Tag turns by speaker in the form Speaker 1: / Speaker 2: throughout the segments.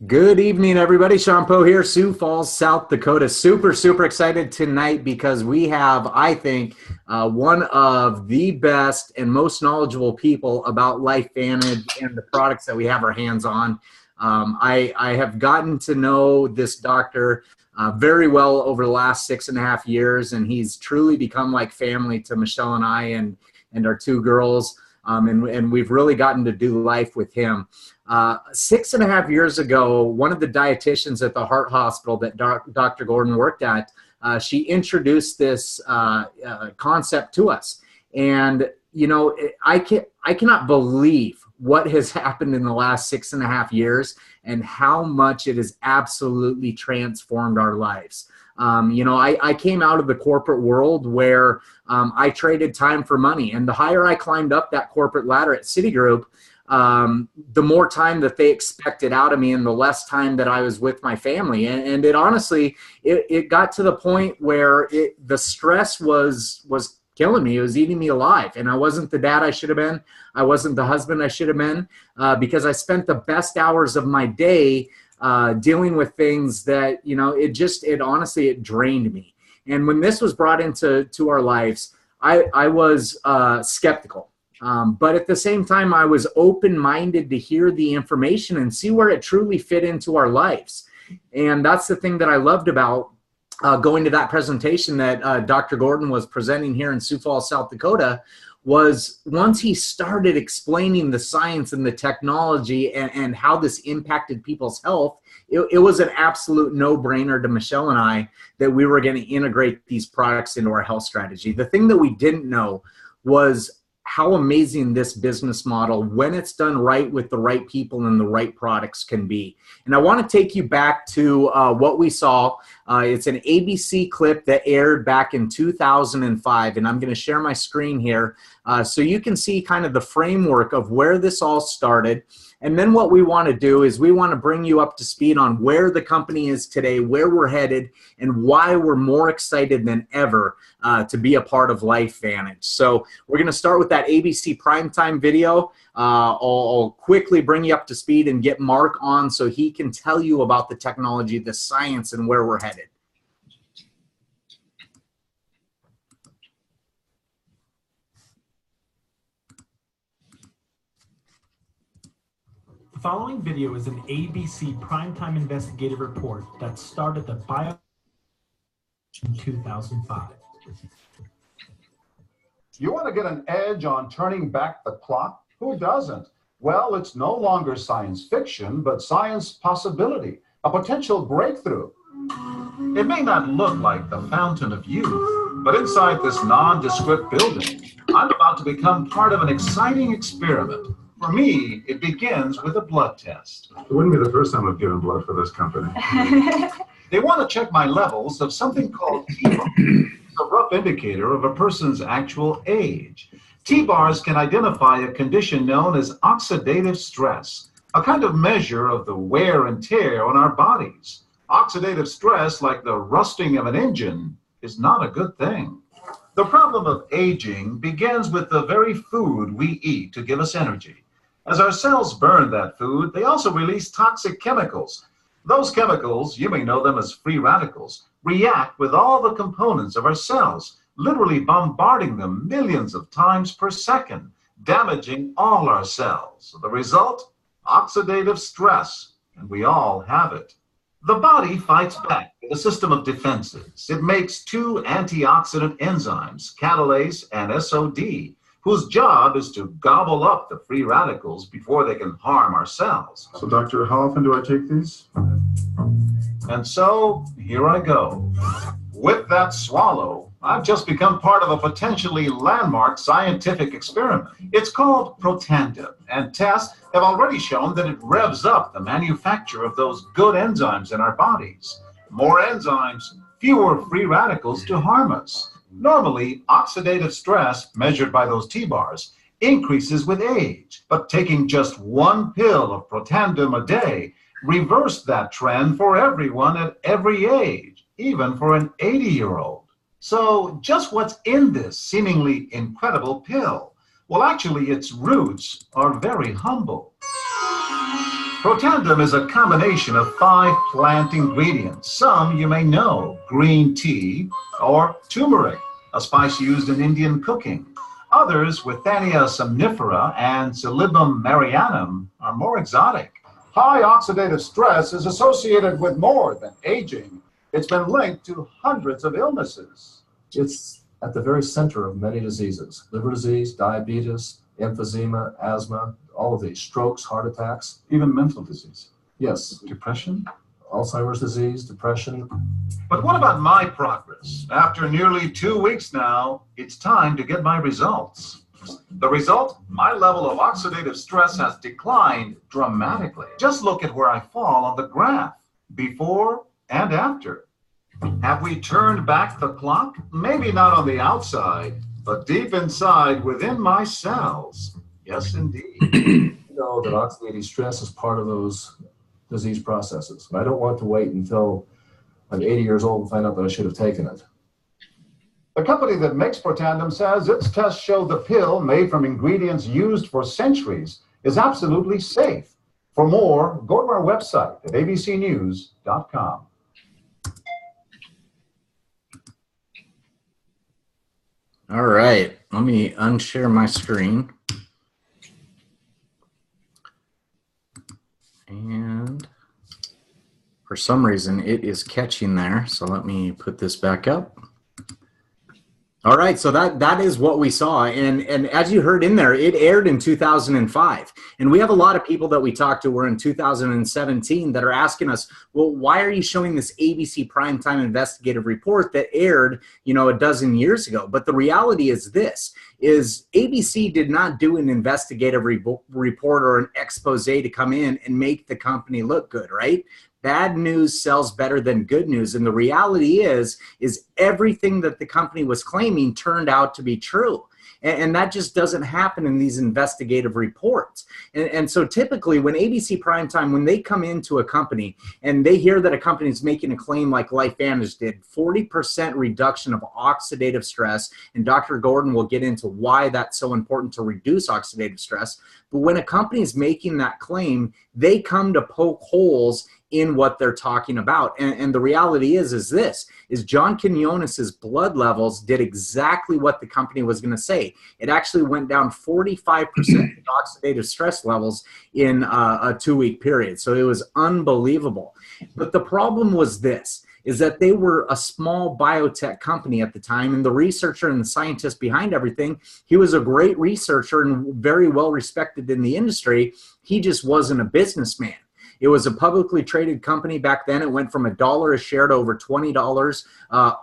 Speaker 1: Good evening, everybody. Shawn here, Sioux Falls, South Dakota. Super excited tonight because we have, I think, one of the best and most knowledgeable people about LifeVantage and the products that we have our hands on. I have gotten to know this doctor very well over the last 6.5 years, and he's truly become like family to Michelle and I and our two girls, and we've really gotten to do life with him. 6.5 years ago, one of the dietitians at the heart hospital that Dr. Gordon worked at, she introduced this concept to us. And, you know, I cannot believe what has happened in the last 6.5 years and how much it has absolutely transformed our lives. You know, I came out of the corporate world where I traded time for money. And the higher I climbed up that corporate ladder at Citigroup, the more time that they expected out of me and the less time that I was with my family. And it honestly, it got to the point where the stress was killing me. It was eating me alive. And I wasn't the dad I should have been. I wasn't the husband I should have been, because I spent the best hours of my day dealing with things that, you know, it honestly, it drained me. And when this was brought into our lives, I was skeptical. But at the same time, I was open-minded to hear the information and see where it truly fit into our lives. And that's the thing that I loved about going to that presentation that Dr. Gordon was presenting here in Sioux Falls, South Dakota, was once he started explaining the science and the technology and how this impacted people's health, it was an absolute no-brainer to Michelle and I that we were going to integrate these products into our health strategy. The thing that we didn't know was how amazing this business model, when it's done right with the right people and the right products, can be. And I want to take you back to what we saw. It's an ABC clip that aired back in 2005, and I'm going to share my screen here so you can see kind of the framework of where this all started. And then what we want to do is we want to bring you up to speed on where the company is today, where we're headed, and why we're more excited than ever to be a part of LifeVantage. So we're going to start with that ABC primetime video. I'll quickly bring you up to speed and get Mark on so he can tell you about the technology, the science, and where we're headed.
Speaker 2: The following video is an ABC primetime investigative report that started the bio in 2005.
Speaker 3: You want to get an edge on turning back the clock? Who doesn't? Well, it's no longer science fiction, but science possibility, a potential breakthrough. It may not look like the fountain of youth, but inside this nondescript building, I'm about to become part of an exciting experiment. For me, it begins with a blood test.
Speaker 4: It wouldn't be the first time I've given blood for this company.
Speaker 3: They want to check my levels of something called T-bar, a rough indicator of a person's actual age. T-bars can identify a condition known as oxidative stress, a kind of measure of the wear and tear on our bodies. Oxidative stress, like the rusting of an engine, is not a good thing. The problem of aging begins with the very food we eat to give us energy. As our cells burn that food, they also release toxic chemicals. Those chemicals, you may know them as free radicals, react with all the components of our cells, literally bombarding them millions of times per second, damaging all our cells. The result? Oxidative stress, and we all have it. The body fights back with a system of defenses. It makes two antioxidant enzymes, catalase and SOD, whose job is to gobble up the free radicals before they can harm our cells.
Speaker 4: So, doctor, how often do I take these?
Speaker 3: And so, here I go. With that swallow, I've just become part of a potentially landmark scientific experiment. It's called Protandim, and tests have already shown that it revs up the manufacture of those good enzymes in our bodies. More enzymes, fewer free radicals to harm us. Normally, oxidative stress, measured by those T-bars, increases with age, but taking just one pill of Protandim a day reversed that trend for everyone at every age, even for an 80-year-old. So just what's in this seemingly incredible pill? Well, actually, its roots are very humble. Protandem is a combination of 5 plant ingredients. Some you may know: green tea or turmeric, a spice used in Indian cooking. Others, Withania somnifera and Silybum marianum, are more exotic.
Speaker 5: High oxidative stress is associated with more than aging. It's been linked to hundreds of illnesses.
Speaker 6: It's at the very center of many diseases: liver disease, diabetes, emphysema, asthma, all of these, strokes, heart attacks.
Speaker 3: Even mental disease.
Speaker 6: Yes,
Speaker 3: Depression?
Speaker 6: Alzheimer's disease, depression.
Speaker 3: But what about my progress? After nearly 2 weeks now, it's time to get my results. The result? My level of oxidative stress has declined dramatically. Just look at where I fall on the graph, before and after. Have we turned back the clock? Maybe not on the outside, but deep inside within my cells. Yes, indeed.
Speaker 6: You know that oxidative stress is part of those disease processes. And I don't want to wait until I'm 80 years old and find out that I should have taken it.
Speaker 5: The company that makes Protandem says its tests show the pill, made from ingredients used for centuries, is absolutely safe. For more, go to our website at abcnews.com.
Speaker 1: All right, let me unshare my screen. And for some reason, it is catching there. So let me put this back up. All right, so that is what we saw. And as you heard in there, it aired in 2005. And we have a lot of people that we talked to were in 2017 that are asking us, well, why are you showing this ABC Primetime Investigative Report that aired, you know, a dozen years ago? But the reality is this, is ABC did not do an investigative report or an expose to come in and make the company look good, right? Bad news sells better than good news. And the reality is everything that the company was claiming turned out to be true. And that just doesn't happen in these investigative reports. And so typically when ABC Primetime, when they come into a company and they hear that a company is making a claim like LifeVantage did, 40% reduction of oxidative stress, and Dr. Gordon will get into why that's so important to reduce oxidative stress. But when a company is making that claim, they come to poke holes in what they're talking about. And the reality is this, is John Quinones's blood levels did exactly what the company was going to say. It actually went down 45% in oxidative stress levels in a 2-week period. So it was unbelievable. But the problem was this, is that they were a small biotech company at the time, and the researcher and the scientist behind everything, he was a great researcher and very well respected in the industry. He just wasn't a businessman. It was a publicly traded company back then. It went from $1 a share to over $20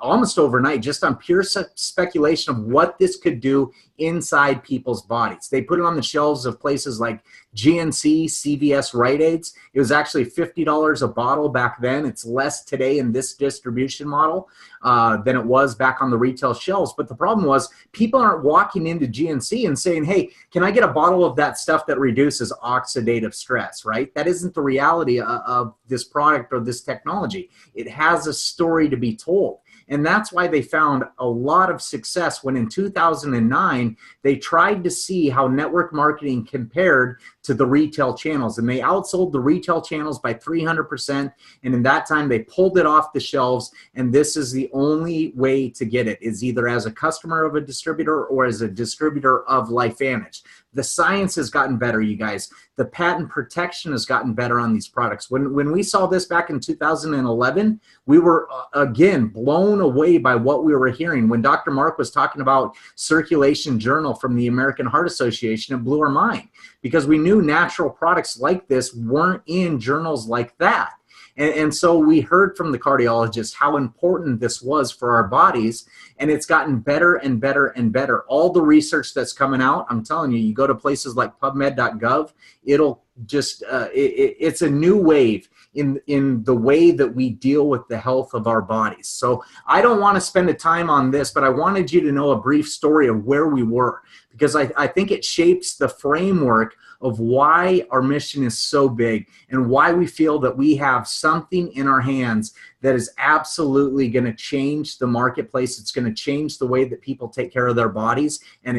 Speaker 1: almost overnight, just on pure speculation of what this could do inside people's bodies. They put it on the shelves of places like GNC, CVS, Rite Aids. It was actually $50 a bottle back then. It's less today in this distribution model than it was back on the retail shelves. But the problem was people aren't walking into GNC and saying, hey, can I get a bottle of that stuff that reduces oxidative stress, right? That isn't the reality of this product or this technology. It has a story to be told. And that's why they found a lot of success when in 2009, they tried to see how network marketing compared to the retail channels. And they outsold the retail channels by 300%. And in that time, they pulled it off the shelves. And this is the only way to get it, is either as a customer of a distributor or as a distributor of LifeVantage. The science has gotten better, you guys. The patent protection has gotten better on these products. When we saw this back in 2011, we were, again, blown away by what we were hearing. When Dr. Mark was talking about Circulation Journal from the American Heart Association, it blew our mind because we knew natural products like this weren't in journals like that. And so we heard from the cardiologist how important this was for our bodies, and it's gotten better and better and better. All the research that's coming out, I'm telling you, you go to places like PubMed.gov, it'll just, it's a new wave in the way that we deal with the health of our bodies. So I don't want to spend the time on this, but I wanted you to know a brief story of where we were, because I think it shapes the framework of why our mission is so big and why we feel that we have something in our hands that is absolutely going to change the marketplace. It's going to change the way that people take care of their bodies. And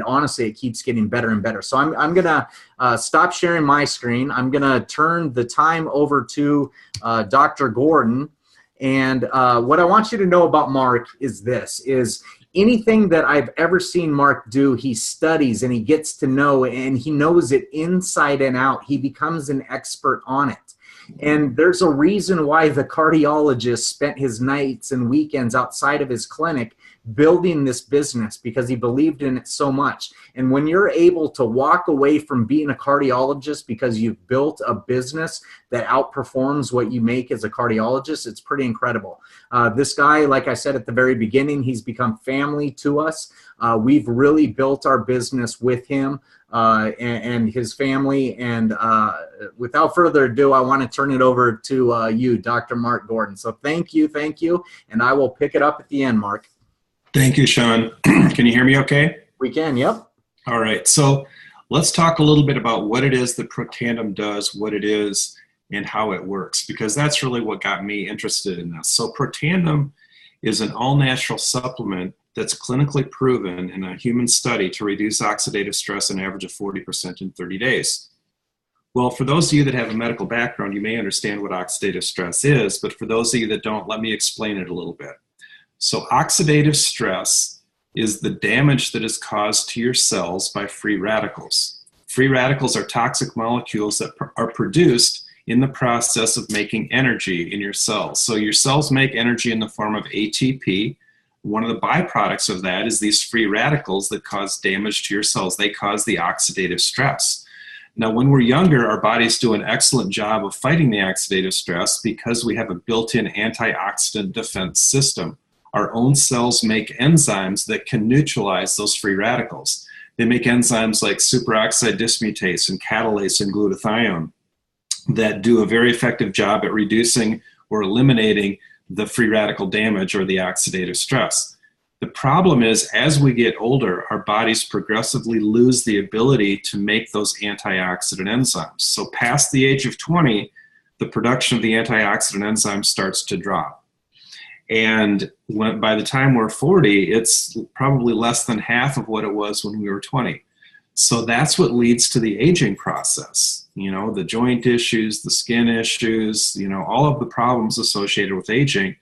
Speaker 1: honestly, it keeps getting better and better. So I'm going to stop sharing my screen. I'm going to turn the time over to Dr. Gordon. And what I want you to know about Mark is anything that I've ever seen Mark do, he studies and he gets to know, and he knows it inside and out. He becomes an expert on it. And there's a reason why the cardiologist spent his nights and weekends outside of his clinic building this business, because he believed in it so much. And when you're able to walk away from being a cardiologist because you've built a business that outperforms what you make as a cardiologist, it's pretty incredible. This guy, like I said at the very beginning, he's become family to us. We've really built our business with him and his family. And without further ado, I want to turn it over to you, Dr. Mark Gordon. So thank you, and I will pick it up at the end, Mark.
Speaker 7: Thank you, Shawn. Can you hear me okay?
Speaker 1: We can, yep.
Speaker 7: All right, so let's talk a little bit about what it is that Protandim does, what it is, and how it works, because that's really what got me interested in this. So Protandim is an all-natural supplement that's clinically proven in a human study to reduce oxidative stress an average of 40% in 30 days. Well, for those of you that have a medical background, you may understand what oxidative stress is, but for those of you that don't, let me explain it a little bit. So oxidative stress is the damage that is caused to your cells by free radicals. Free radicals are toxic molecules that are produced in the process of making energy in your cells. So your cells make energy in the form of ATP. One of the byproducts of that is these free radicals that cause damage to your cells. They cause the oxidative stress. Now, when we're younger, our bodies do an excellent job of fighting the oxidative stress because we have a built-in antioxidant defense system. Our own cells make enzymes that can neutralize those free radicals. They make enzymes like superoxide dismutase and catalase and glutathione that do a very effective job at reducing or eliminating the free radical damage or the oxidative stress. The problem is, as we get older, our bodies progressively lose the ability to make those antioxidant enzymes. So past the age of 20, the production of the antioxidant enzymes starts to drop. And by the time we're 40, it's probably less than half of what it was when we were 20. So that's what leads to the aging process. You know, the joint issues, the skin issues, you know, all of the problems associated with aging,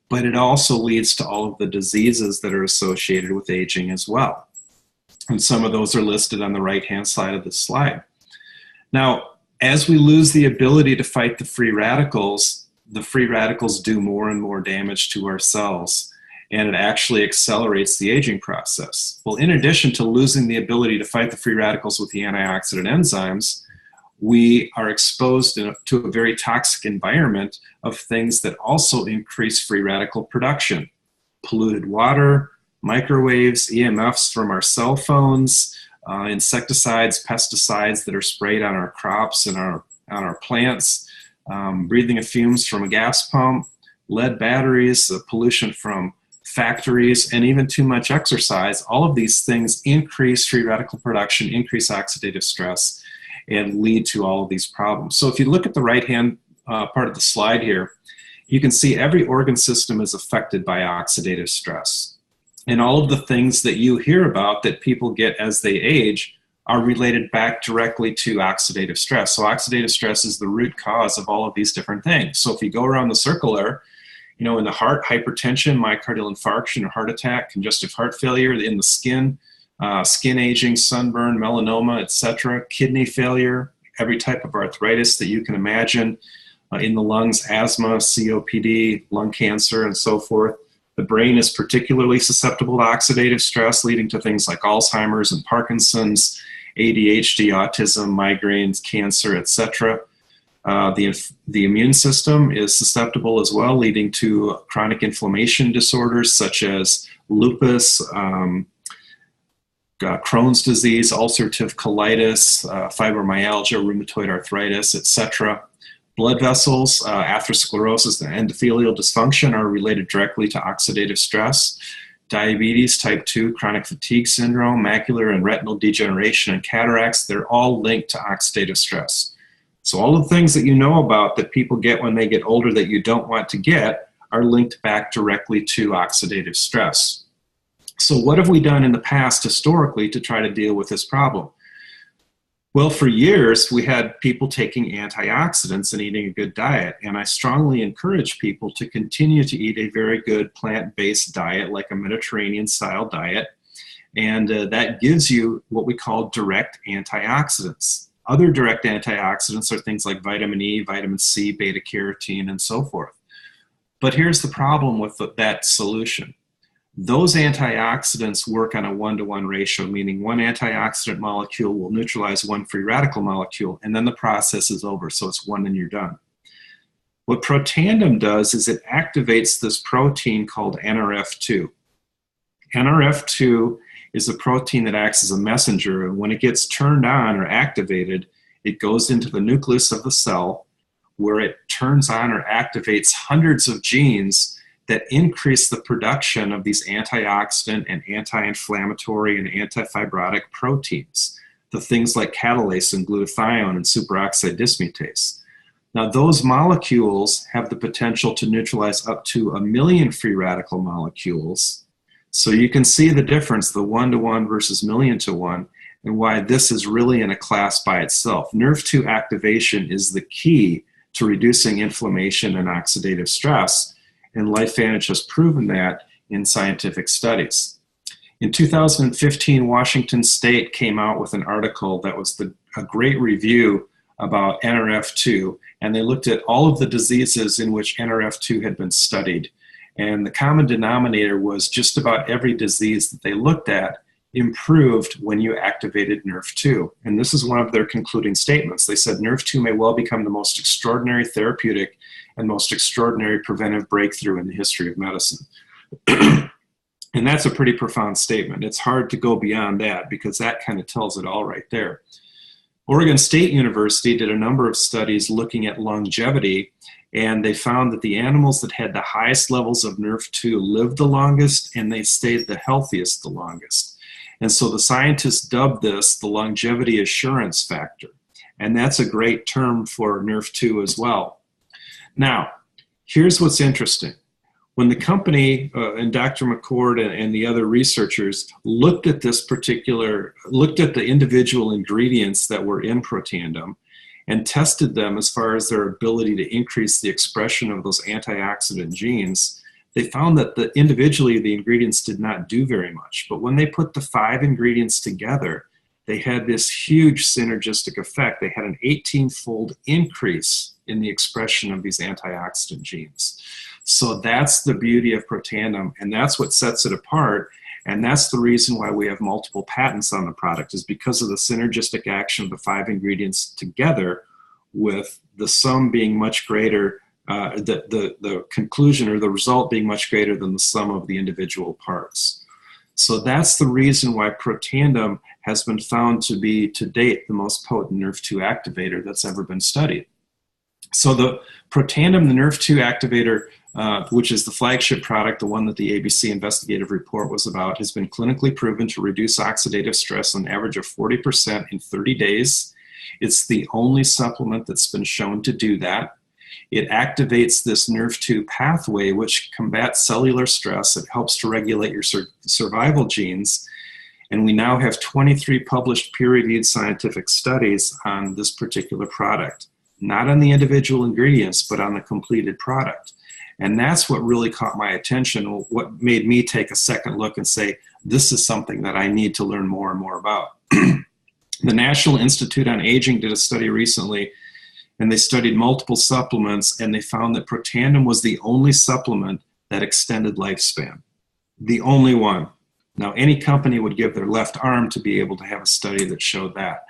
Speaker 7: but it also leads to all of the diseases that are associated with aging as well. And some of those are listed on the right-hand side of the slide. Now, as we lose the ability to fight the free radicals do more and more damage to our cells, and it actually accelerates the aging process. Well, in addition to losing the ability to fight the free radicals with the antioxidant enzymes, we are exposed to a very toxic environment of things that also increase free radical production. Polluted water, microwaves, EMFs from our cell phones, insecticides, pesticides that are sprayed on our crops and on our plants, breathing of fumes from a gas pump, lead batteries, pollution from factories, and even too much exercise. All of these things increase free radical production, increase oxidative stress, and lead to all of these problems. So if you look at the right-hand part of the slide here, you can see every organ system is affected by oxidative stress. And all of the things that you hear about that people get as they age are related back directly to oxidative stress. So oxidative stress is the root cause of all of these different things. So if you go around the circle there, you know, in the heart, hypertension, myocardial infarction or heart attack, congestive heart failure, in the skin, skin aging, sunburn, melanoma, etc., kidney failure, every type of arthritis that you can imagine, in the lungs, asthma, COPD, lung cancer, and so forth. The brain is particularly susceptible to oxidative stress, leading to things like Alzheimer's and Parkinson's, ADHD, autism, migraines, cancer, etc. The immune system is susceptible as well, leading to chronic inflammation disorders such as lupus, Crohn's disease, ulcerative colitis, fibromyalgia, rheumatoid arthritis, etc. Blood vessels, atherosclerosis, and endothelial dysfunction are related directly to oxidative stress. Diabetes, type 2, chronic fatigue syndrome, macular and retinal degeneration, and cataracts, they're all linked to oxidative stress. So all the things that you know about that people get when they get older that you don't want to get are linked back directly to oxidative stress. So what have we done in the past historically to try to deal with this problem? Well, for years, we had people taking antioxidants and eating a good diet. And I strongly encourage people to continue to eat a very good plant-based diet, like a Mediterranean-style diet. And that gives you what we call direct antioxidants. Other direct antioxidants are things like vitamin E, vitamin C, beta-carotene, and so forth. But here's the problem with that solution. Those antioxidants work on a 1-to-1 ratio, meaning one antioxidant molecule will neutralize one free radical molecule, and then the process is over, so it's one and you're done. What Protandim does is it activates this protein called NRF2. NRF2 is a protein that acts as a messenger, and when it gets turned on or activated, it goes into the nucleus of the cell, where it turns on or activates hundreds of genes that increase the production of these antioxidant and anti-inflammatory and anti-fibrotic proteins, the things like catalase and glutathione and superoxide dismutase. Now, those molecules have the potential to neutralize up to 1 million free radical molecules. So you can see the difference, the 1-to-1 versus million-to-1, and why this is really in a class by itself. NRF2 activation is the key to reducing inflammation and oxidative stress, and LifeVantage has proven that in scientific studies. In 2015, Washington State came out with an article that was a great review about NRF2, and they looked at all of the diseases in which NRF2 had been studied. And the common denominator was just about every disease that they looked at improved when you activated NRF2. And this is one of their concluding statements. They said NRF2 may well become the most extraordinary therapeutic and most extraordinary preventive breakthrough in the history of medicine. And that's a pretty profound statement. It's hard to go beyond that because that kind of tells it all right there. Oregon State University did a number of studies looking at longevity, and they found that the animals that had the highest levels of NRF2 lived the longest and they stayed the healthiest the longest. And so the scientists dubbed this the longevity assurance factor. And that's a great term for NRF2 as well. Now, here's what's interesting. When the company and Dr. McCord and the other researchers looked at the individual ingredients that were in Protandim and tested them as far as their ability to increase the expression of those antioxidant genes, they found that individually the ingredients did not do very much. But when they put the 5 ingredients together, they had this huge synergistic effect. They had an 18-fold increase in the expression of these antioxidant genes. So that's the beauty of Protandim, and that's what sets it apart. And that's the reason why we have multiple patents on the product, is because of the synergistic action of the 5 ingredients together, with the sum being much greater, the conclusion or the result being much greater than the sum of the individual parts. So that's the reason why Protandim has been found to be, to date, the most potent NRF2 activator that's ever been studied. So the Protandim, the NRF2 activator, which is the flagship product, the one that the ABC investigative report was about, has been clinically proven to reduce oxidative stress on an average of 40% in 30 days. It's the only supplement that's been shown to do that. It activates this NRF2 pathway, which combats cellular stress. It helps to regulate your survival genes. And we now have 23 published peer-reviewed scientific studies on this particular product. Not on the individual ingredients, but on the completed product. And that's what really caught my attention, what made me take a second look and say, this is something that I need to learn more and more about. The National Institute on Aging did a study recently, and they studied multiple supplements, and they found that Protandim was the only supplement that extended lifespan. The only one. Now, any company would give their left arm to be able to have a study that showed that.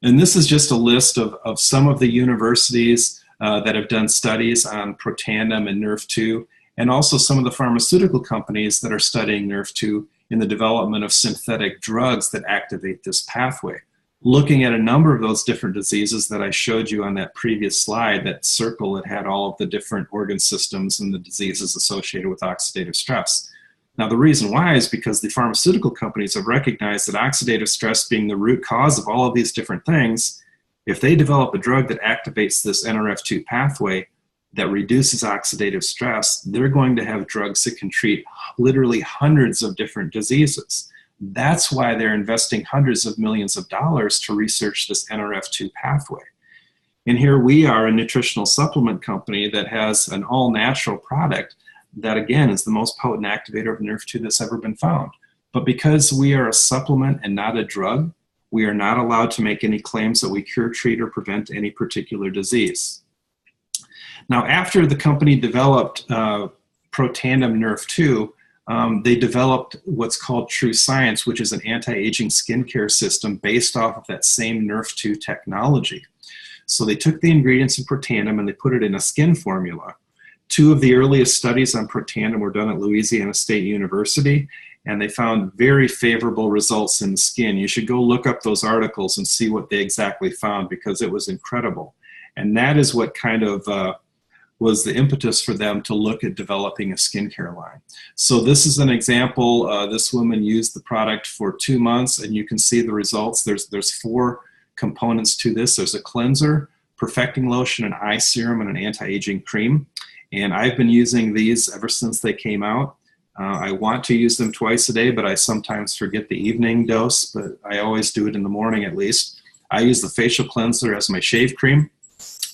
Speaker 7: And this is just a list of some of the universities that have done studies on Protandim and NRF2, and also some of the pharmaceutical companies that are studying NRF2 in the development of synthetic drugs that activate this pathway. Looking at a number of those different diseases that I showed you on that previous slide, that circle that had all of the different organ systems and the diseases associated with oxidative stress. Now, the reason why is because the pharmaceutical companies have recognized that oxidative stress being the root cause of all of these different things If they develop a drug that activates this NRF2 pathway that reduces oxidative stress, they're going to have drugs that can treat literally hundreds of different diseases. That's why they're investing hundreds of millions of dollars to research this NRF2 pathway. And here we are, a nutritional supplement company that has an all-natural product that, again, is the most potent activator of NRF2 that's ever been found. But because we are a supplement and not a drug, we are not allowed to make any claims that we cure, treat, or prevent any particular disease. Now, after the company developed Protandim NRF2, they developed what's called True Science, which is an anti-aging skincare system based off of that same NRF2 technology. So they took the ingredients in Protandim and they put it in a skin formula. Two of the earliest studies on Protandim were done at Louisiana State University, and they found very favorable results in the skin. You should go look up those articles and see what they exactly found, because it was incredible. And that is what kind of was the impetus for them to look at developing a skincare line. So this is an example. This woman used the product for 2 months, and you can see the results. There's 4 components to this. There's a cleanser, perfecting lotion, an eye serum, and an anti-aging cream. And I've been using these ever since they came out. I want to use them twice a day, but I sometimes forget the evening dose, but I always do it in the morning at least. I use the facial cleanser as my shave cream.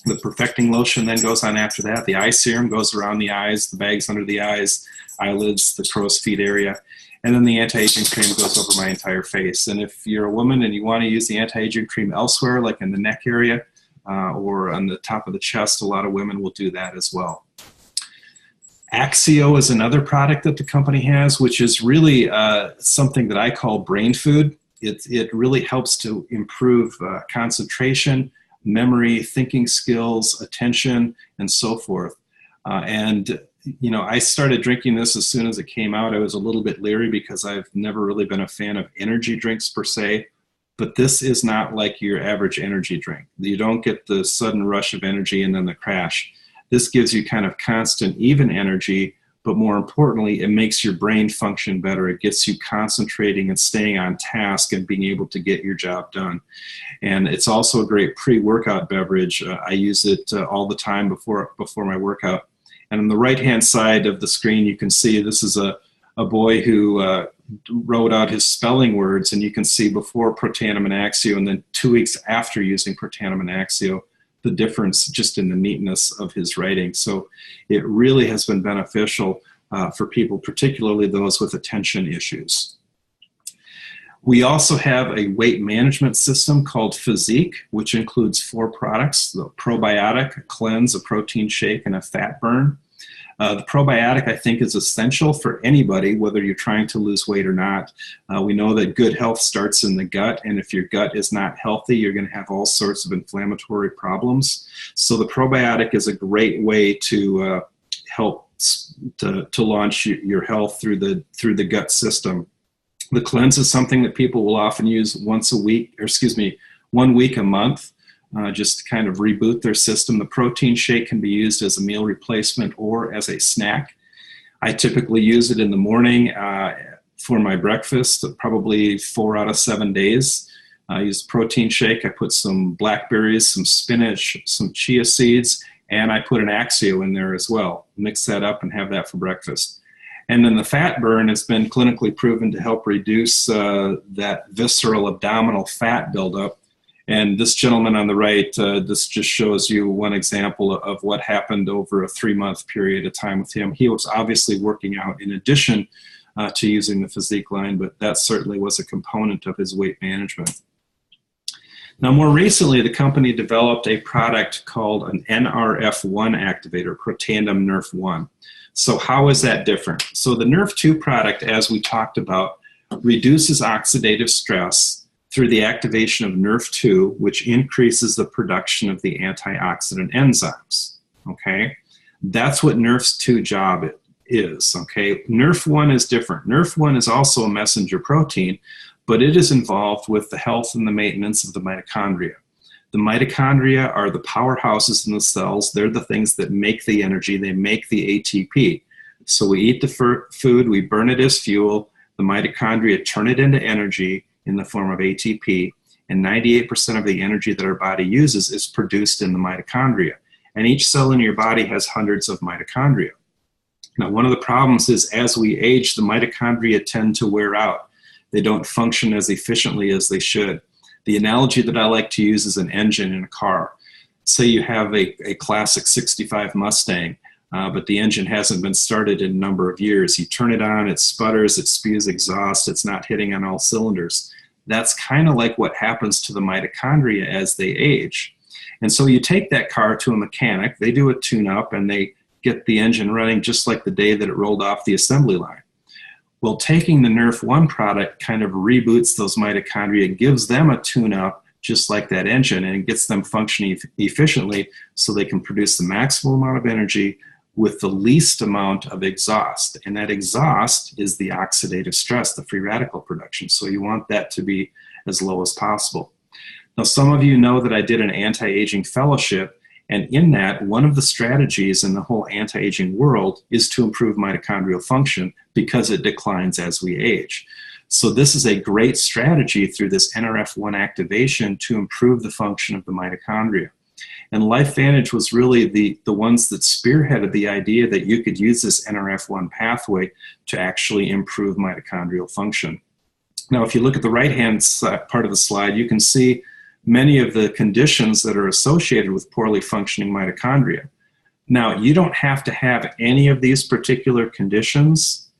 Speaker 7: The perfecting lotion then goes on after that. The eye serum goes around the eyes, the bags under the eyes, eyelids, the crow's feet area. And then the anti-aging cream goes over my entire face. And if you're a woman and you want to use the anti-aging cream elsewhere, like in the neck area or on the top of the chest, a lot of women will do that as well. Axio is another product that the company has, which is really something that I call brain food. It really helps to improve concentration, memory, thinking skills, attention, and so forth. You know, I started drinking this as soon as it came out. I was a little bit leery because I've never really been a fan of energy drinks per se, but this is not like your average energy drink. You don't get the sudden rush of energy and then the crash. This gives you kind of constant, even energy, but more importantly, it makes your brain function better. It gets you concentrating and staying on task and being able to get your job done. And it's also a great pre-workout beverage. I use it all the time before my workout. And on the right-hand side of the screen, you can see this is a boy who wrote out his spelling words, and you can see before Protandim and Axio, and then 2 weeks after using Protandim and Axio, the difference just in the neatness of his writing. So it really has been beneficial for people, particularly those with attention issues. We also have a weight management system called Physique, which includes 4 products: the probiotic, a cleanse, a protein shake, and a fat burn. The probiotic, I think, is essential for anybody, whether you're trying to lose weight or not. We know that good health starts in the gut, and if your gut is not healthy, you're going to have all sorts of inflammatory problems. So the probiotic is a great way to help to launch your health through the gut system. The cleanse is something that people will often use once a week, or excuse me, 1 week a month, just to kind of reboot their system. The protein shake can be used as a meal replacement or as a snack. I typically use it in the morning for my breakfast, probably 4 out of 7 days. I use protein shake. I put some blackberries, some spinach, some chia seeds, and I put an Axio in there as well. Mix that up and have that for breakfast. And then the fat burn has been clinically proven to help reduce that visceral abdominal fat buildup. And this gentleman on the right, this just shows you one example of what happened over a 3-month period of time with him. He was obviously working out in addition to using the Physique line, but that certainly was a component of his weight management. Now, more recently, the company developed a product called an NRF1 activator, Protandim NRF1. So how is that different? So the NRF2 product, as we talked about, reduces oxidative stress through the activation of NRF2, which increases the production of the antioxidant enzymes, okay? That's what NRF2 job is, okay? NRF1 is different. NRF1 is also a messenger protein, but it is involved with the health and the maintenance of the mitochondria. The mitochondria are the powerhouses in the cells. They're the things that make the energy. They make the ATP. So we eat the food, we burn it as fuel. The mitochondria turn it into energy in the form of ATP. and 98% of the energy that our body uses is produced in the mitochondria. And each cell in your body has hundreds of mitochondria. Now, one of the problems is as we age, the mitochondria tend to wear out. They don't function as efficiently as they should. The analogy that I like to use is an engine in a car. Say you have a classic 65 Mustang, but the engine hasn't been started in a number of years. You turn it on, it sputters, it spews exhaust, it's not hitting on all cylinders. That's kind of like what happens to the mitochondria as they age. And so you take that car to a mechanic, they do a tune-up, and they get the engine running just like the day that it rolled off the assembly line. Well, taking the NRF1 product kind of reboots those mitochondria, gives them a tune-up just like that engine, and it gets them functioning efficiently so they can produce the maximum amount of energy with the least amount of exhaust. And that exhaust is the oxidative stress, the free radical production. So you want that to be as low as possible. Now, some of you know that I did an anti-aging fellowship, and in that, one of the strategies in the whole anti-aging world is to improve mitochondrial function because it declines as we age. So this is a great strategy through this NRF1 activation to improve the function of the mitochondria. And LifeVantage was really the ones that spearheaded the idea that you could use this NRF1 pathway to actually improve mitochondrial function. Now, if you look at the right-hand part of the slide, you can see many of the conditions that are associated with poorly functioning mitochondria. Now, you don't have to have any of these particular conditions,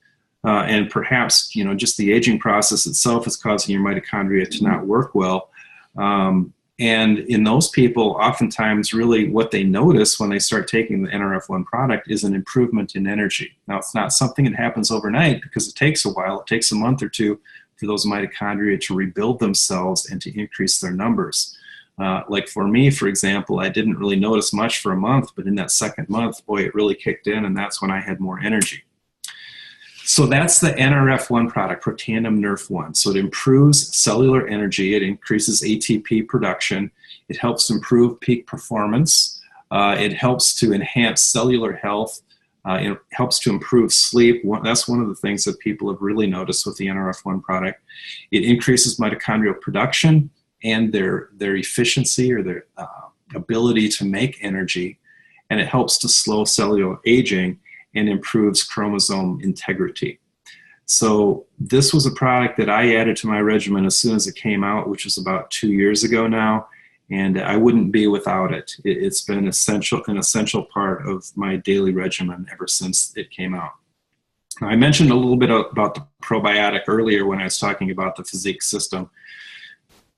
Speaker 7: and perhaps, just the aging process itself is causing your mitochondria to not work well. And in those people, oftentimes really what they notice when they start taking the NRF1 product is an improvement in energy. Now, it's not something that happens overnight because it takes a while. It takes a month or two for those mitochondria to rebuild themselves and to increase their numbers. Like for me, for example, I didn't really notice much for a month, but in that second month, boy, it really kicked in, and that's when I had more energy. So that's the NRF1 product, Protandim NRF1. So it improves cellular energy, it increases ATP production, it helps improve peak performance, it helps to enhance cellular health, it helps to improve sleep. That's one of the things that people have really noticed with the NRF1 product. It increases mitochondrial production and their efficiency or their ability to make energy, and it helps to slow cellular aging and improves chromosome integrity. So this was a product that I added to my regimen as soon as it came out, which was about 2 years ago now, and I wouldn't be without it. It's been an essential part of my daily regimen ever since it came out. Now, I mentioned a little bit about the probiotic earlier when I was talking about the physique system.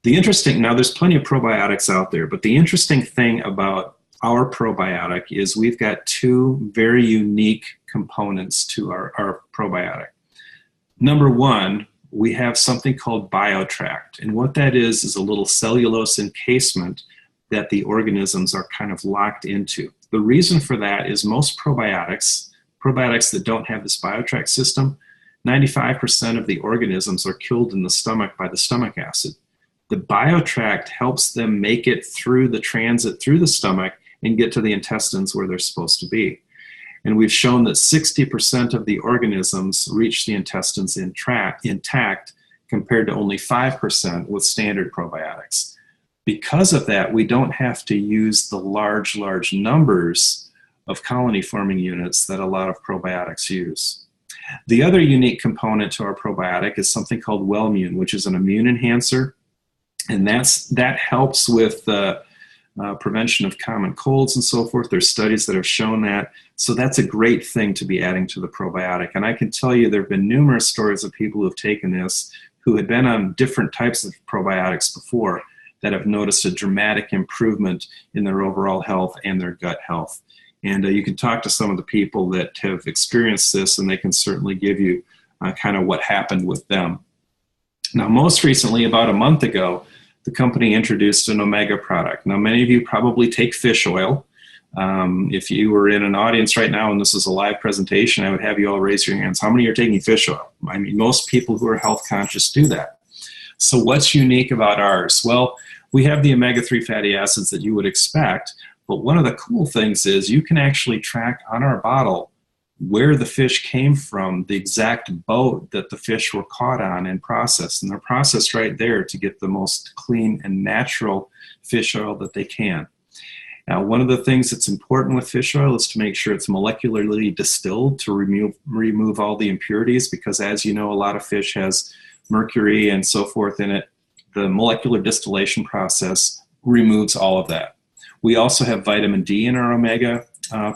Speaker 7: Now there's plenty of probiotics out there, but the interesting thing about our probiotic is we've got two very unique components to our probiotic. Number one, we have something called BioTract, and what that is a little cellulose encasement that the organisms are kind of locked into. The reason for that is most probiotics that don't have this BioTract system, 95% of the organisms are killed in the stomach by the stomach acid. The BioTract helps them make it through the transit through the stomach and get to the intestines where they're supposed to be. And we've shown that 60% of the organisms reach the intestines intact compared to only 5% with standard probiotics. Because of that, we don't have to use the large numbers of colony-forming units that a lot of probiotics use. The other unique component to our probiotic is something called Wellmune, which is an immune enhancer, and that helps with the prevention of common colds and so forth. There's studies that have shown that. So that's a great thing to be adding to the probiotic. And I can tell you there have been numerous stories of people who have taken this who had been on different types of probiotics before that have noticed a dramatic improvement in their overall health and their gut health. And you can talk to some of the people that have experienced this, and they can certainly give you kind of what happened with them. Now, most recently, about a month ago, the company introduced an omega product. Now, many of you probably take fish oil. If you were in an audience right now and this is a live presentation, I would have you all raise your hands. How many are taking fish oil? I mean, most people who are health conscious do that. So what's unique about ours? Well, we have the omega-3 fatty acids that you would expect, but one of the cool things is you can actually track on our bottle where the fish came from, the exact boat that the fish were caught on and processed. And they're processed right there to get the most clean and natural fish oil that they can. Now, one of the things that's important with fish oil is to make sure it's molecularly distilled to remove all the impurities, because as you know, a lot of fish has mercury and so forth in it. The molecular distillation process removes all of that. We also have vitamin D in our Omega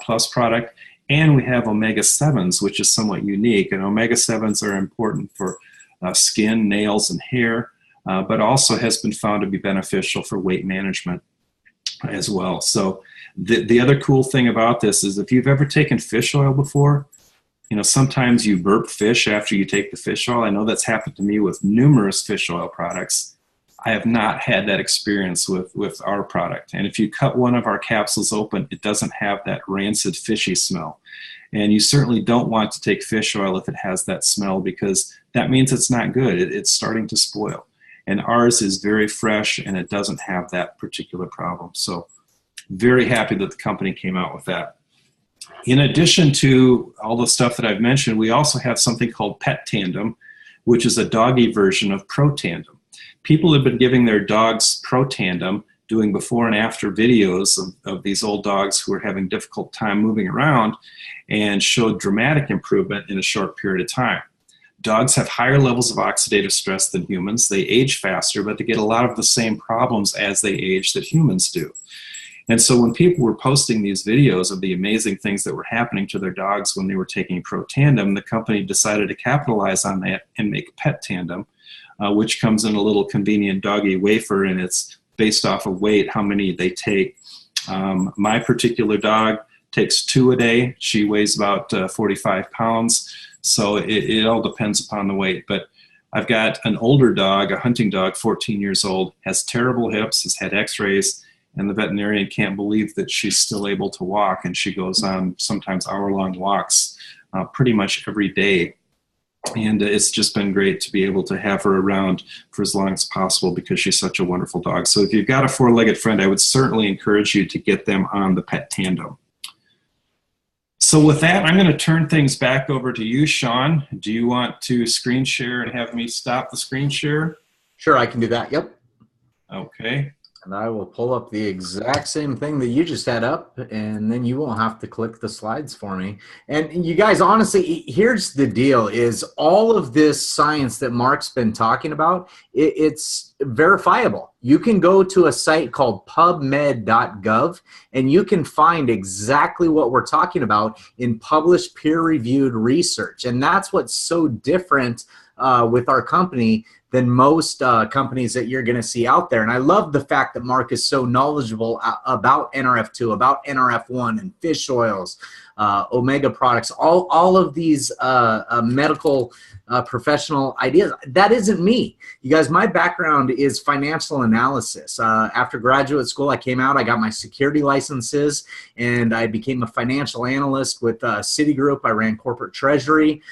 Speaker 7: Plus product, and we have omega-7s, which is somewhat unique. And omega-7s are important for skin, nails, and hair, but also has been found to be beneficial for weight management as well. So the other cool thing about this is if you've ever taken fish oil before, you know, sometimes you burp fish after you take the fish oil. I know that's happened to me with numerous fish oil products. I have not had that experience with our product. And if you cut one of our capsules open, it doesn't have that rancid, fishy smell. And you certainly don't want to take fish oil if it has that smell, because that means it's not good. It's starting to spoil. And ours is very fresh, and it doesn't have that particular problem. So very happy that the company came out with that. In addition to all the stuff that I've mentioned, we also have something called Pet Tandem, which is a doggy version of Pro Tandem. People have been giving their dogs Pro Tandem, doing before and after videos of these old dogs who are having difficult time moving around, and showed dramatic improvement in a short period of time. Dogs have higher levels of oxidative stress than humans. They age faster, but they get a lot of the same problems as they age that humans do. And so when people were posting these videos of the amazing things that were happening to their dogs when they were taking Pro Tandem, the company decided to capitalize on that and make Pet Tandem, which comes in a little convenient doggy wafer, and it's based off of weight, how many they take. My particular dog takes 2 a day. She weighs about 45 pounds. So it all depends upon the weight. But I've got an older dog, a hunting dog, 14 years old, has terrible hips, has had x-rays, and the veterinarian can't believe that she's still able to walk, and she goes on sometimes hour-long walks pretty much every day. And it's just been great to be able to have her around for as long as possible because she's such a wonderful dog. So if you've got a four-legged friend, I would certainly encourage you to get them on the Pet Tandem. So with that, I'm going to turn things back over to you, Shawn. Do you want to screen share and have me stop the screen share?
Speaker 1: Sure, I can do that. Yep.
Speaker 7: Okay.
Speaker 1: And I will pull up the exact same thing that you just had up, and then you won't have to click the slides for me. And you guys, honestly, here's the deal, is all of this science that Mark's been talking about, it's verifiable. You can go to a site called pubmed.gov, and you can find exactly what we're talking about in published peer-reviewed research. And that's what's so different with our company than most companies that you're going to see out there. And I love the fact that Mark is so knowledgeable about NRF2, about NRF1 and fish oils, omega products, all of these medical professional ideas. That isn't me. You guys, my background is financial analysis. After graduate school, I came out, I got my security licenses, and I became a financial analyst with Citigroup. I ran corporate treasury.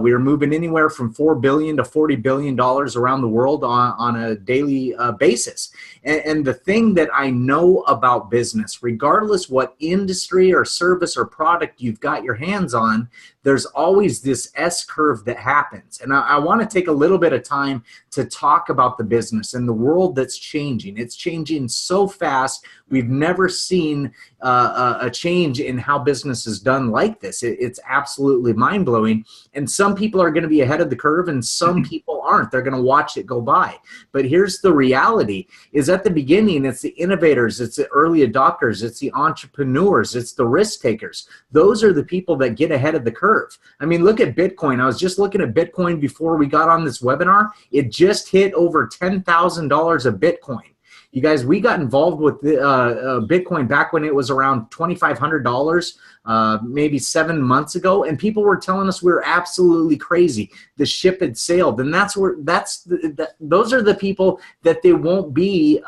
Speaker 1: We were moving anywhere from $4 billion to $40 billion around the world on a daily basis. And the thing that I know about business, regardless what industry or service or product you've got your hands on, there's always this S-curve that happens. And I want to take a little bit of time to talk about the business and the world that's changing. It's changing so fast. We've never seen a change in how business is done like this. It's absolutely mind-blowing. And some people are going to be ahead of the curve, and some people aren't. They're going to watch it go by. But here's the reality, is at the beginning, it's the innovators, it's the early adopters, it's the entrepreneurs, it's the risk takers. Those are the people that get ahead of the curve. I mean, look at Bitcoin. I was just looking at Bitcoin before we got on this webinar. It just hit over $10,000 a Bitcoin. You guys, we got involved with Bitcoin back when it was around $2,500, maybe 7 months ago, and people were telling us we were absolutely crazy. The ship had sailed, and those are the people that they won't be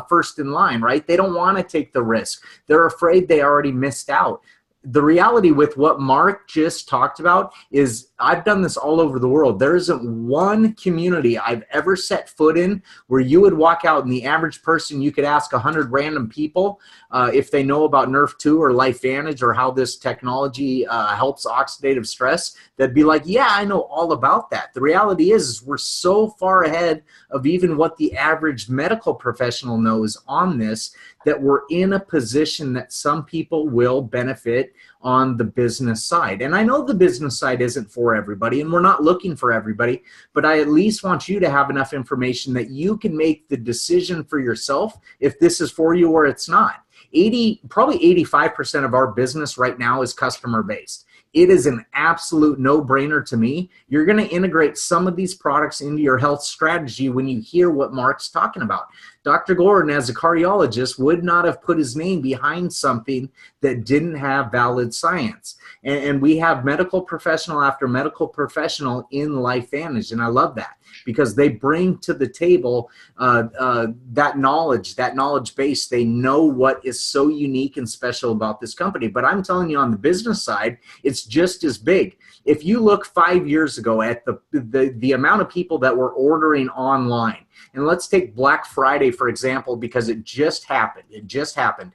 Speaker 1: first in line, right? They don't want to take the risk. They're afraid they already missed out. the reality with what Mark just talked about is I've done this all over the world. There isn't one community I've ever set foot in where you would walk out and the average person, you could ask 100 random people if they know about Nerf 2 or LifeVantage or how this technology helps oxidative stress. They'd be like, yeah, I know all about that. The reality is we're so far ahead of even what the average medical professional knows on this that we're in a position that some people will benefit on the business side. And I know the business side isn't for everybody, and we're not looking for everybody, but I at least want you to have enough information that you can make the decision for yourself if this is for you or it's not. Probably 85% of our business right now is customer based. It is an absolute no-brainer to me. You're going to integrate some of these products into your health strategy when you hear what Mark's talking about. Dr. Gordon, as a cardiologist, would not have put his name behind something that didn't have valid science. And we have medical professional after medical professional in LifeVantage, and I love that because they bring to the table that knowledge base. They know what is so unique and special about this company. But I'm telling you, on the business side, it's just as big. If you look 5 years ago at the amount of people that were ordering online, and let's take Black Friday, for example, because it just happened. It just happened.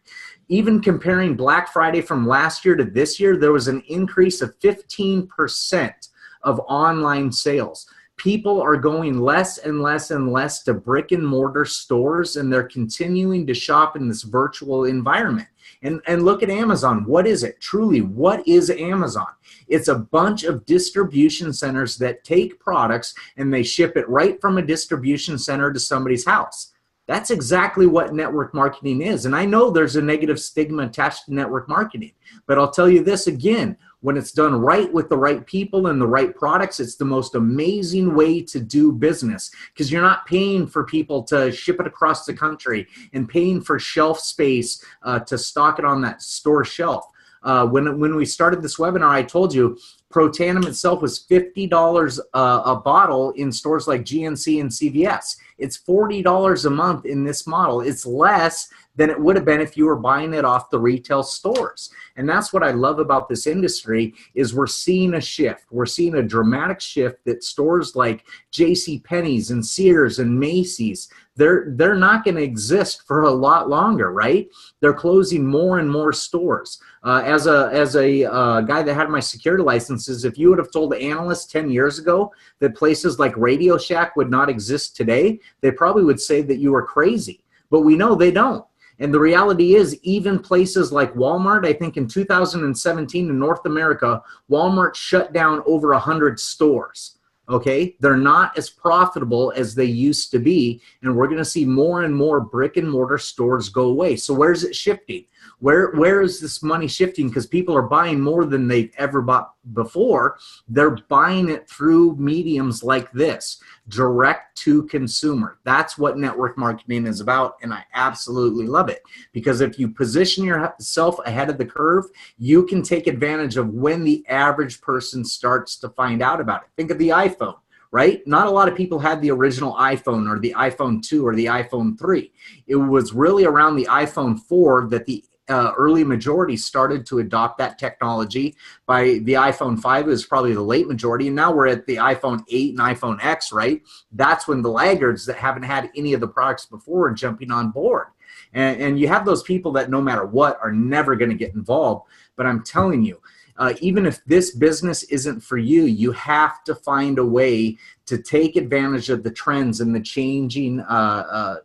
Speaker 1: Even comparing Black Friday from last year to this year, there was an increase of 15% of online sales. People are going less and less and less to brick and mortar stores, and they're continuing to shop in this virtual environment. And look at Amazon. What is it? Truly, what is Amazon? It's a bunch of distribution centers that take products and they ship it right from a distribution center to somebody's house. That's exactly what network marketing is. And I know there's a negative stigma attached to network marketing, but I'll tell you this again, when it's done right with the right people and the right products, it's the most amazing way to do business because you're not paying for people to ship it across the country and paying for shelf space to stock it on that store shelf. When we started this webinar, I told you Protandim itself was $50 a bottle in stores like GNC and CVS. It's $40 a month in this model. It's less than it would have been if you were buying it off the retail stores. And that's what I love about this industry is we're seeing a shift. We're seeing a dramatic shift that stores like JCPenney's and Sears and Macy's, they're not going to exist for a lot longer, right? They're closing more and more stores. As a guy that had my security licenses, if you would have told analysts 10 years ago that places like Radio Shack would not exist today, they probably would say that you were crazy. But we know they don't. And the reality is even places like Walmart, I think in 2017 in North America, Walmart shut down over 100 stores. Okay, they're not as profitable as they used to be, and we're going to see more and more brick and mortar stores go away. So where's it shifting? Where is this money shifting? Because people are buying more than they've ever bought before. They're buying it through mediums like this, direct to consumer. That's what network marketing is about, and I absolutely love it. Because if you position yourself ahead of the curve, you can take advantage of when the average person starts to find out about it. Think of the iPhone. Right? Not a lot of people had the original iPhone or the iPhone 2 or the iPhone 3. It was really around the iPhone 4 that the early majority started to adopt that technology. By the iPhone 5, it was probably the late majority, and now we're at the iPhone 8 and iPhone X, right? That's when the laggards that haven't had any of the products before are jumping on board. And you have those people that no matter what are never going to get involved, but I'm telling you, even if this business isn't for you, you have to find a way to take advantage of the trends and the changing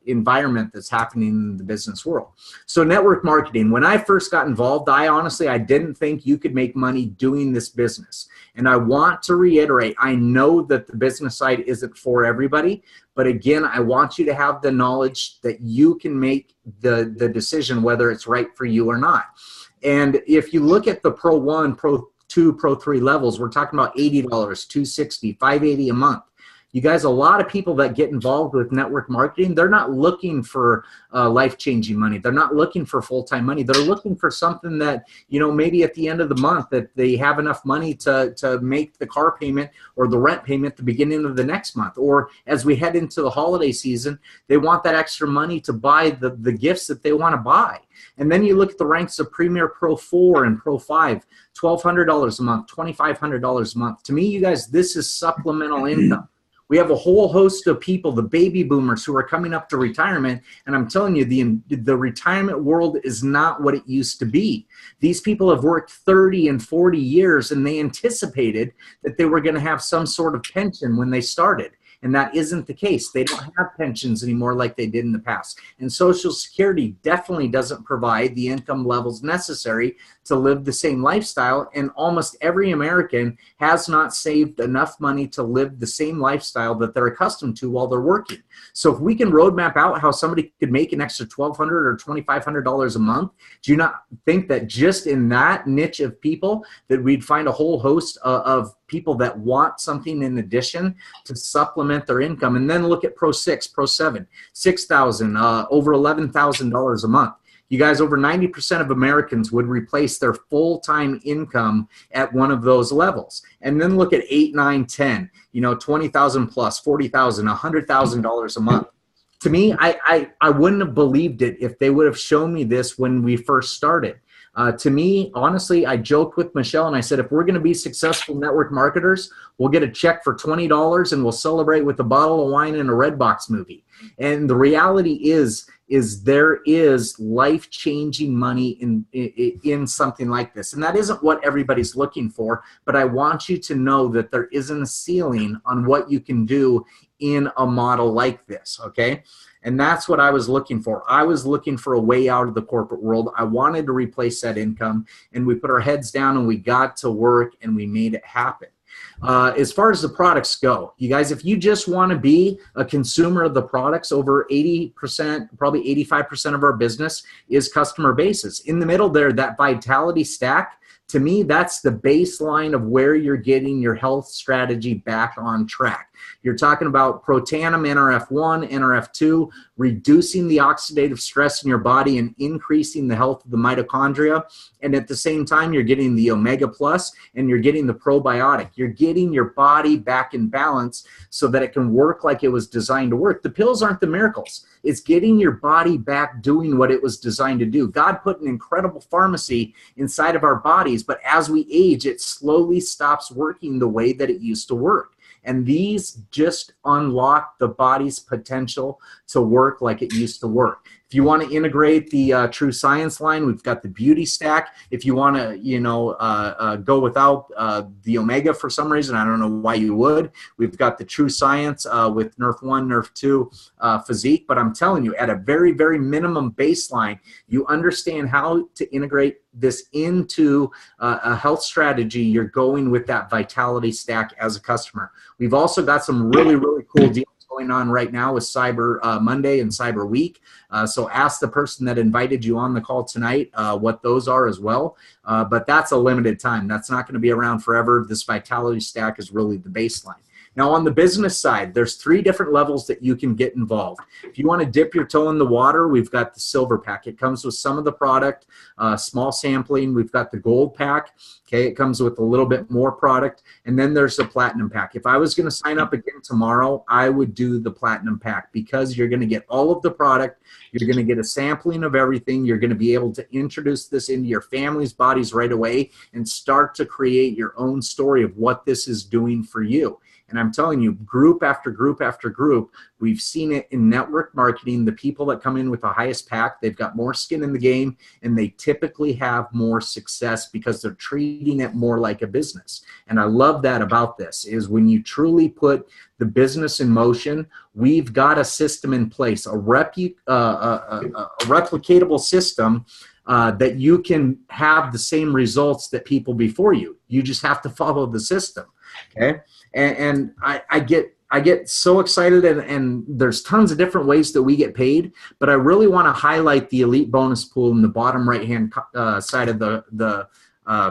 Speaker 1: environment that's happening in the business world. So network marketing, when I first got involved, I didn't think you could make money doing this business. And I want to reiterate, I know that the business side isn't for everybody, but again, I want you to have the knowledge that you can make the decision whether it's right for you or not. And if you look at the Pro 1, Pro 2, Pro 3 levels, we're talking about $80, $260, $580 a month. You guys, a lot of people that get involved with network marketing, they're not looking for life-changing money. They're not looking for full-time money. They're looking for something that, you know, maybe at the end of the month that they have enough money to make the car payment or the rent payment at the beginning of the next month. Or as we head into the holiday season, they want that extra money to buy the gifts that they want to buy. And then you look at the ranks of Premier Pro 4 and Pro 5, $1,200 a month, $2,500 a month. To me, you guys, this is supplemental income. We have a whole host of people, the baby boomers, who are coming up to retirement, and I'm telling you, the retirement world is not what it used to be. These people have worked 30 and 40 years, and they anticipated that they were going to have some sort of pension when they started. And that isn't the case. They don't have pensions anymore like they did in the past. And Social Security definitely doesn't provide the income levels necessary to live the same lifestyle. And almost every American has not saved enough money to live the same lifestyle that they're accustomed to while they're working. So if we can roadmap out how somebody could make an extra $1,200 or $2,500 a month, do you not think that just in that niche of people that we'd find a whole host of people that want something in addition to supplement their income? And then look at Pro 6, Pro 7, $6,000, over $11,000 a month. You guys, over 90% of Americans would replace their full-time income at one of those levels. And then look at 8, 9, 10, you know, 20,000 plus, 40,000, $100,000 a month. To me, I wouldn't have believed it if they would have shown me this when we first started. To me, honestly, I joked with Michelle and I said, if we're going to be successful network marketers, we'll get a check for $20 and we'll celebrate with a bottle of wine and a Redbox movie. And the reality is there is life-changing money in something like this. And that isn't what everybody's looking for, but I want you to know that there isn't a ceiling on what you can do in a model like this, okay? And that's what I was looking for. I was looking for a way out of the corporate world. I wanted to replace that income, and we put our heads down and we got to work and we made it happen. As far as the products go, you guys, if you just want to be a consumer of the products, over 80%, probably 85% of our business is customer basis. In the middle there, that vitality stack, to me, that's the baseline of where you're getting your health strategy back on track. You're talking about Protandim, NRF1, NRF2, reducing the oxidative stress in your body and increasing the health of the mitochondria. And at the same time, you're getting the Omega Plus and you're getting the probiotic. You're getting your body back in balance so that it can work like it was designed to work. The pills aren't the miracles. It's getting your body back doing what it was designed to do. God put an incredible pharmacy inside of our bodies, but as we age, it slowly stops working the way that it used to work. And these just unlock the body's potential to work like it used to work. If you want to integrate the True Science line, we've got the Beauty Stack. If you want to, go without the Omega for some reason, I don't know why you would. We've got the True Science with Nerf 1, Nerf 2 Physique. But I'm telling you, at a very, very minimum baseline, you understand how to integrate this into a health strategy. You're going with that Vitality Stack as a customer. We've also got some really, really cool deals going on right now with Cyber Monday and Cyber Week. So ask the person that invited you on the call tonight what those are as well. But that's a limited time. That's not going to be around forever. This Vitality Stack is really the baseline. Now, on the business side, there's 3 different levels that you can get involved. If you want to dip your toe in the water, we've got the Silver Pack. It comes with some of the product, small sampling. We've got the Gold Pack. Okay, it comes with a little bit more product. And then there's the Platinum Pack. If I was going to sign up again tomorrow, I would do the Platinum Pack because you're going to get all of the product. You're going to get a sampling of everything. You're going to be able to introduce this into your family's bodies right away and start to create your own story of what this is doing for you. And I'm telling you, group after group after group, we've seen it in network marketing. The people that come in with the highest pack, they've got more skin in the game, and they typically have more success because they're treating it more like a business. And I love that about this, is when you truly put the business in motion, we've got a system in place, a replicatable system that you can have the same results that people before you. You just have to follow the system, okay? And I get so excited, and there's tons of different ways that we get paid, but I really want to highlight the elite bonus pool in the bottom right-hand side of the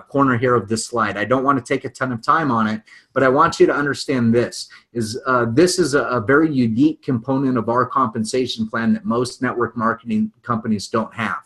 Speaker 1: corner here of this slide. I don't want to take a ton of time on it, but I want you to understand this is a very unique component of our compensation plan that most network marketing companies don't have.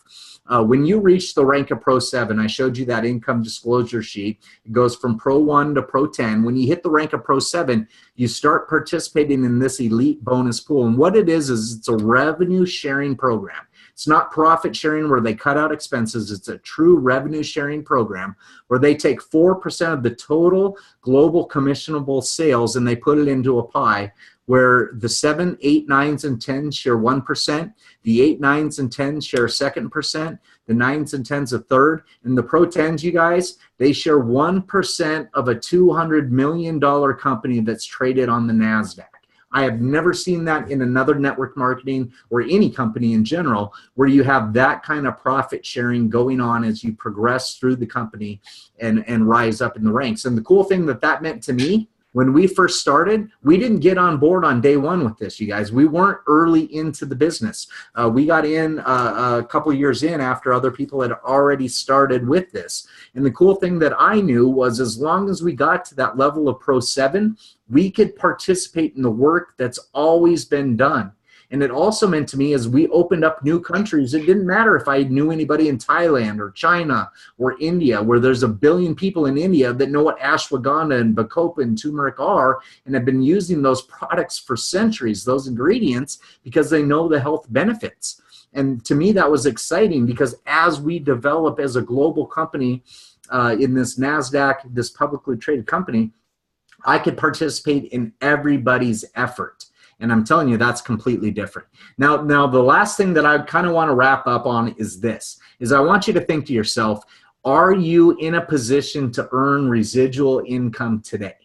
Speaker 1: When you reach the rank of Pro 7, I showed you that income disclosure sheet. It goes from Pro 1 to Pro 10. When you hit the rank of Pro 7, you start participating in this elite bonus pool. And what it is it's a revenue sharing program. It's not profit sharing where they cut out expenses. It's a true revenue sharing program where they take 4% of the total global commissionable sales and they put it into a pie where the 7, 8, 9s, and 10s share 1%, the 8, 9s, and 10s share 2%, the 9s and 10s a third, and the Pro 10s, you guys, they share 1% of a $200 million company that's traded on the NASDAQ. I have never seen that in another network marketing or any company in general where you have that kind of profit sharing going on as you progress through the company and rise up in the ranks. And the cool thing that meant to me, when we first started, we didn't get on board on day one with this, you guys. We weren't early into the business. We got in a couple years in after other people had already started with this. And the cool thing that I knew was as long as we got to that level of Pro 7, we could participate in the work that's always been done. And it also meant to me as we opened up new countries, it didn't matter if I knew anybody in Thailand or China or India, where there's 1 billion people in India that know what ashwagandha and bacopa and turmeric are and have been using those products for centuries, those ingredients, because they know the health benefits. And to me, that was exciting because as we develop as a global company in this NASDAQ, this publicly traded company, I could participate in everybody's effort. And I'm telling you, that's completely different. Now the last thing that I kind of want to wrap up on is this, is I want you to think to yourself, are you in a position to earn residual income today?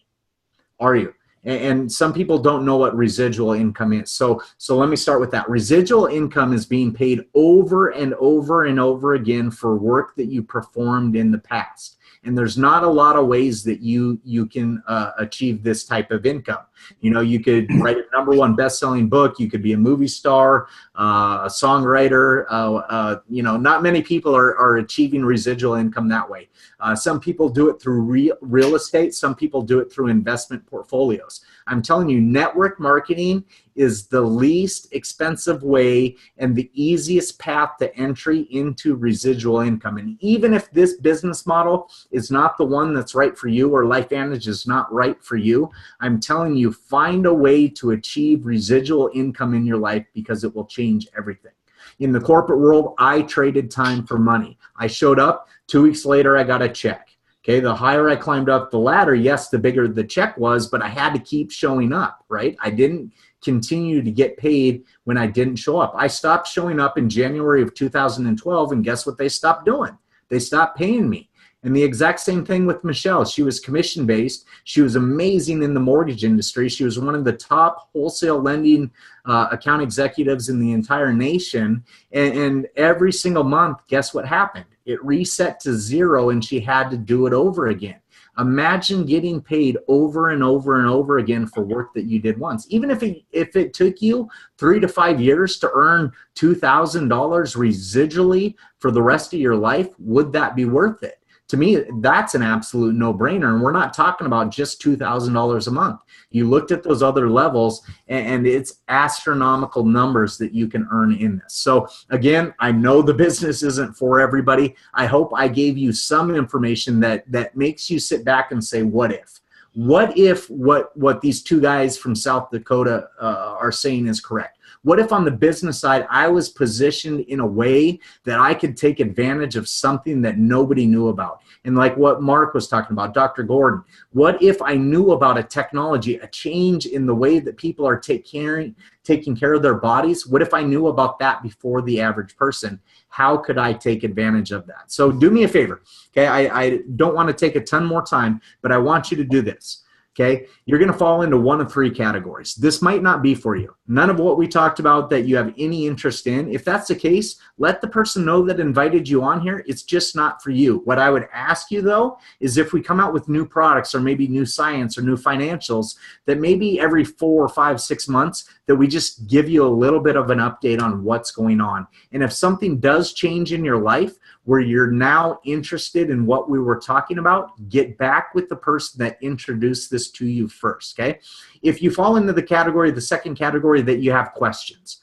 Speaker 1: Are you? And some people don't know what residual income is. So let me start with that. Residual income is being paid over and over and over again for work that you performed in the past. And there's not a lot of ways that you can achieve this type of income. You know, you could write a #1 best-selling book. You could be a movie star, a songwriter. You know, not many people are achieving residual income that way. Some people do it through real estate. Some people do it through investment portfolios. I'm telling you, network marketing is the least expensive way and the easiest path to entry into residual income. And even if this business model is not the one that's right for you or LifeVantage is not right for you, I'm telling you, find a way to achieve residual income in your life because it will change everything. In the corporate world, I traded time for money. I showed up, 2 weeks later, I got a check. Okay, the higher I climbed up the ladder, yes, the bigger the check was, but I had to keep showing up, right? I didn't continue to get paid when I didn't show up. I stopped showing up in January of 2012, and guess what they stopped doing? They stopped paying me. And the exact same thing with Michelle. She was commission-based. She was amazing in the mortgage industry. She was one of the top wholesale lending account executives in the entire nation. And every single month, guess what happened? It reset to 0, and she had to do it over again. Imagine getting paid over and over and over again for work that you did once. Even if it took you 3 to 5 years to earn $2,000 residually for the rest of your life, would that be worth it? To me, that's an absolute no-brainer, and we're not talking about just $2,000 a month. You looked at those other levels, and it's astronomical numbers that you can earn in this. So again, I know the business isn't for everybody. I hope I gave you some information that makes you sit back and say, what if? What if what these two guys from South Dakota are saying is correct? What if on the business side, I was positioned in a way that I could take advantage of something that nobody knew about? And like what Mark was talking about, Dr. Gordon, what if I knew about a technology, a change in the way that people are taking care of their bodies? What if I knew about that before the average person? How could I take advantage of that? So do me a favor, okay? I don't want to take a ton more time, but I want you to do this. Okay, you're going to fall into one of 3 categories. This might not be for you. None of what we talked about that you have any interest in. If that's the case, let the person know that invited you on here. It's just not for you. What I would ask you, though, is if we come out with new products or maybe new science or new financials, that maybe every 4 or 5, 6 months that we just give you a little bit of an update on what's going on. And if something does change in your life where you're now interested in what we were talking about, get back with the person that introduced this to you first, okay? If you fall into the category, the second category, that you have questions,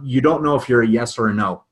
Speaker 1: you don't know if you're a yes or a no,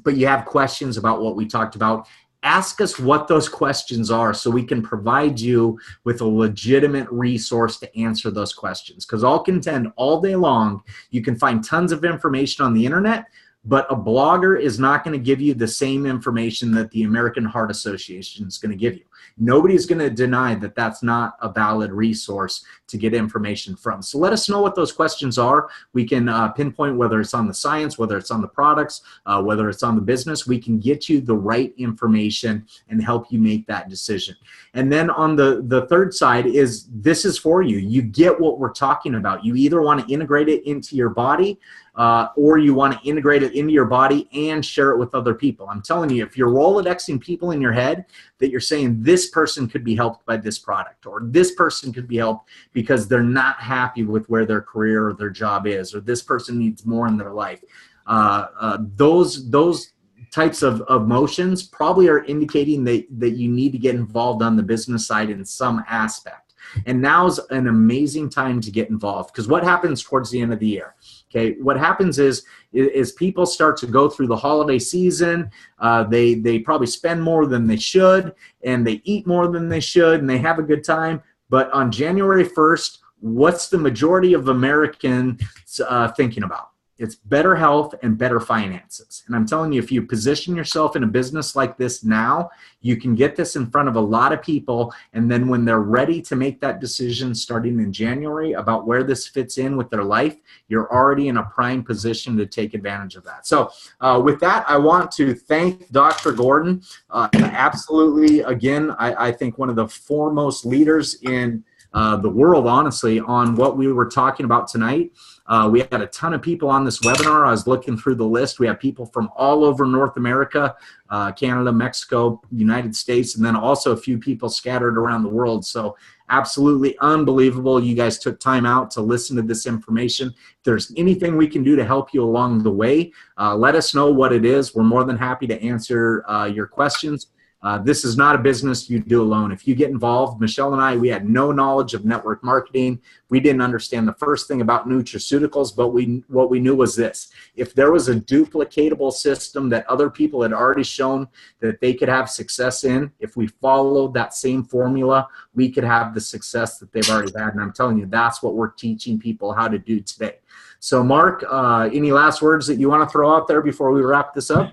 Speaker 1: but you have questions about what we talked about, ask us what those questions are so we can provide you with a legitimate resource to answer those questions. Because I'll contend all day long, you can find tons of information on the internet, but a blogger is not going to give you the same information that the American Heart Association is going to give you. Nobody is going to deny that that's not a valid resource to get information from. So let us know what those questions are. We can pinpoint whether it's on the science, whether it's on the products, whether it's on the business. We can get you the right information and help you make that decision. And then on the third side is, this is for you. You get what we're talking about. You either want to integrate it into your body, or you want to integrate it into your body and share it with other people. I'm telling you, if you're Rolodexing people in your head that you're saying this person could be helped by this product, or this person could be helped because they're not happy with where their career or their job is, or this person needs more in their life, those types of motions probably are indicating that you need to get involved on the business side in some aspect. And now's an amazing time to get involved, because what happens towards the end of the year? Okay, what happens is people start to go through the holiday season. They probably spend more than they should, and they eat more than they should, and they have a good time. But on January 1st, what's the majority of Americans thinking about? It's better health and better finances. And I'm telling you, if you position yourself in a business like this now, you can get this in front of a lot of people. And then when they're ready to make that decision starting in January about where this fits in with their life, you're already in a prime position to take advantage of that. So with that, I want to thank Dr. Gordon. Absolutely, again, I think one of the foremost leaders in the world, honestly, on what we were talking about tonight. We had a ton of people on this webinar. I was looking through the list. We have people from all over North America, Canada, Mexico, United States, and then also a few people scattered around the world. So absolutely unbelievable. You guys took time out to listen to this information. If there's anything we can do to help you along the way, let us know what it is. We're more than happy to answer your questions. This is not a business you do alone. If you get involved, Michelle and I, we had no knowledge of network marketing. We didn't understand the first thing about nutraceuticals, but what we knew was this. If there was a duplicatable system that other people had already shown that they could have success in, if we followed that same formula, we could have the success that they've already had. And I'm telling you, that's what we're teaching people how to do today. So Mark, any last words that you want to throw out there before we wrap this up?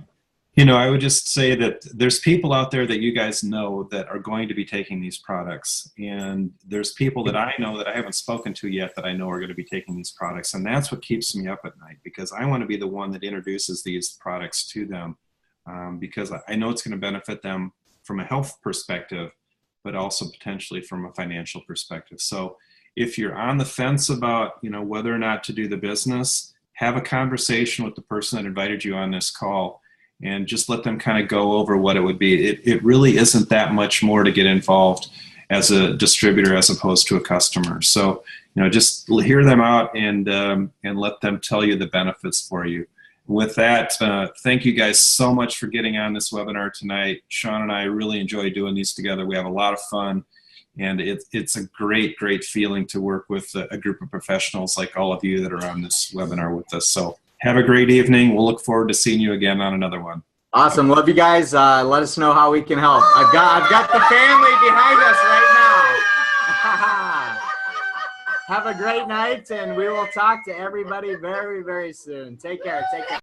Speaker 7: You know, I would just say that there's people out there that you guys know that are going to be taking these products. And there's people that I know that I haven't spoken to yet that I know are going to be taking these products. And that's what keeps me up at night, because I want to be the one that introduces these products to them, because I know it's going to benefit them from a health perspective, but also potentially from a financial perspective. So if you're on the fence about, you know, whether or not to do the business, have a conversation with the person that invited you on this call, and just let them kind of go over what it would be. It really isn't that much more to get involved as a distributor as opposed to a customer. So, you know, just hear them out and let them tell you the benefits for you. With that, thank you guys so much for getting on this webinar tonight. Shawn and I really enjoy doing these together. We have a lot of fun, and it's a great, great feeling to work with a group of professionals like all of you that are on this webinar with us. So have a great evening. We'll look forward to seeing you again on another one.
Speaker 1: Awesome. Love you guys. Let us know how we can help. I've got the family behind us right now. Have a great night, and we will talk to everybody very, very soon. Take care. Take care.